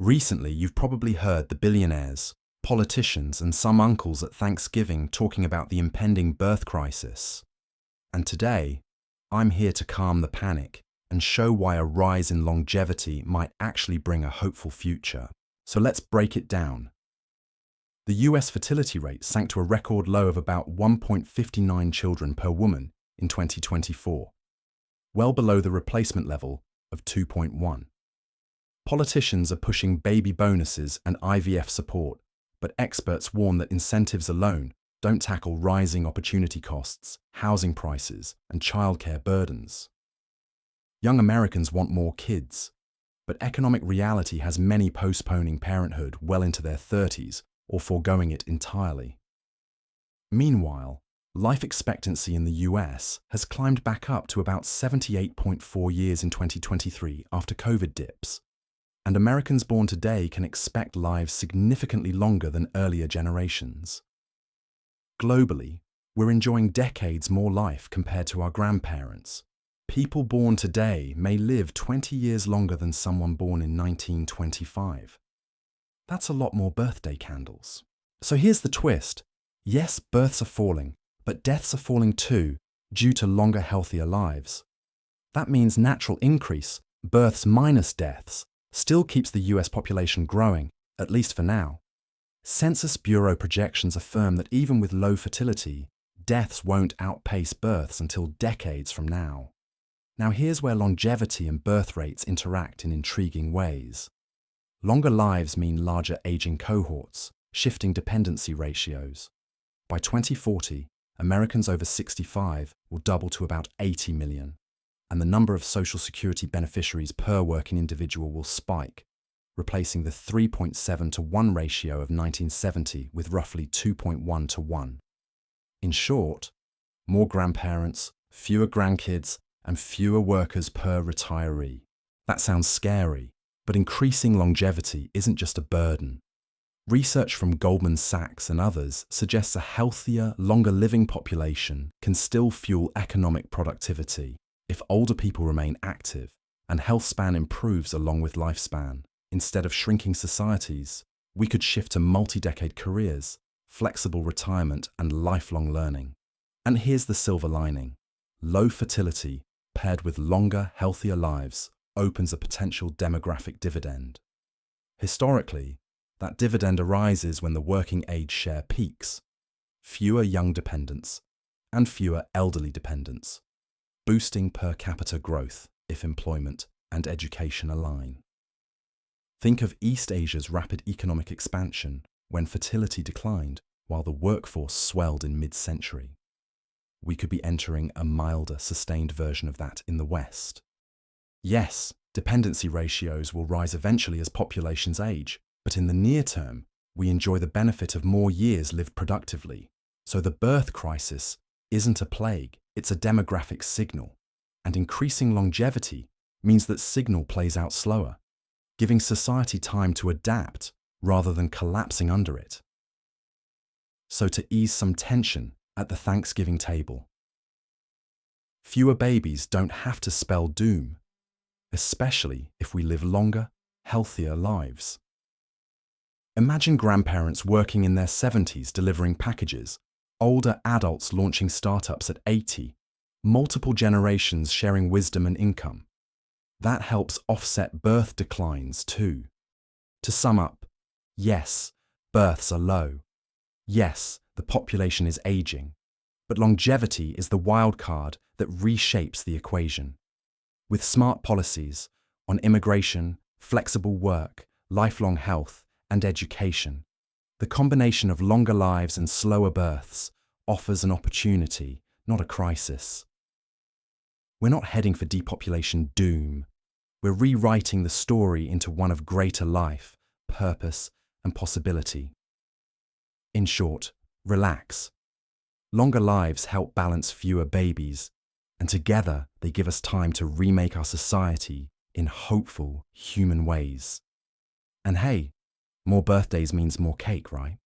Recently, you've probably heard the billionaires, politicians, and some uncles at Thanksgiving talking about the impending birth crisis. And today, I'm here to calm the panic and show why a rise in longevity might actually bring a hopeful future. So let's break it down. The US fertility rate sank to a record low of about 1.59 children per woman in 2024, well below the replacement level of 2.1. Politicians are pushing baby bonuses and IVF support, but experts warn that incentives alone don't tackle rising opportunity costs, housing prices, and childcare burdens. Young Americans want more kids, but economic reality has many postponing parenthood well into their 30s or foregoing it entirely. Meanwhile, life expectancy in the US has climbed back up to about 78.4 years in 2023 after COVID dips, and Americans born today can expect lives significantly longer than earlier generations. Globally, we're enjoying decades more life compared to our grandparents. People born today may live 20 years longer than someone born in 1925. That's a lot more birthday candles. So here's the twist. Yes, births are falling, but deaths are falling too, due to longer, healthier lives. That means natural increase, births minus deaths, still keeps the US population growing, at least for now. Census Bureau projections affirm that even with low fertility, deaths won't outpace births until decades from now. Now here's where longevity and birth rates interact in intriguing ways. Longer lives mean larger aging cohorts, shifting dependency ratios. By 2040, Americans over 65 will double to about 80 million, and the number of Social Security beneficiaries per working individual will spike, replacing the 3.7 to 1 ratio of 1970 with roughly 2.1 to 1. In short, more grandparents, fewer grandkids, and fewer workers per retiree. That sounds scary, but increasing longevity isn't just a burden. Research from Goldman Sachs and others suggests a healthier, longer living population can still fuel economic productivity if older people remain active and health span improves along with lifespan. Instead of shrinking societies, we could shift to multi-decade careers, flexible retirement, and lifelong learning. And here's the silver lining. Low fertility, paired with longer, healthier lives, opens a potential demographic dividend. Historically, that dividend arises when the working age share peaks, fewer young dependents, and fewer elderly dependents, boosting per capita growth if employment and education align. Think of East Asia's rapid economic expansion when fertility declined while the workforce swelled in mid-century. We could be entering a milder, sustained version of that in the West. Yes, dependency ratios will rise eventually as populations age, but in the near term, we enjoy the benefit of more years lived productively. So the birth crisis isn't a plague, it's a demographic signal. And increasing longevity means that signal plays out slower, giving society time to adapt rather than collapsing under it. So to ease some tension at the Thanksgiving table, fewer babies don't have to spell doom, especially if we live longer, healthier lives. Imagine grandparents working in their 70s delivering packages, older adults launching startups at 80, multiple generations sharing wisdom and income. That helps offset birth declines too. To sum up, yes, births are low. Yes, the population is aging. But longevity is the wild card that reshapes the equation. With smart policies on immigration, flexible work, lifelong health, and education, the combination of longer lives and slower births offers an opportunity, not a crisis. We're not heading for depopulation doom. We're rewriting the story into one of greater life, purpose, and possibility. In short, relax. Longer lives help balance fewer babies, and together they give us time to remake our society in hopeful, human ways. And hey, more birthdays means more cake, right?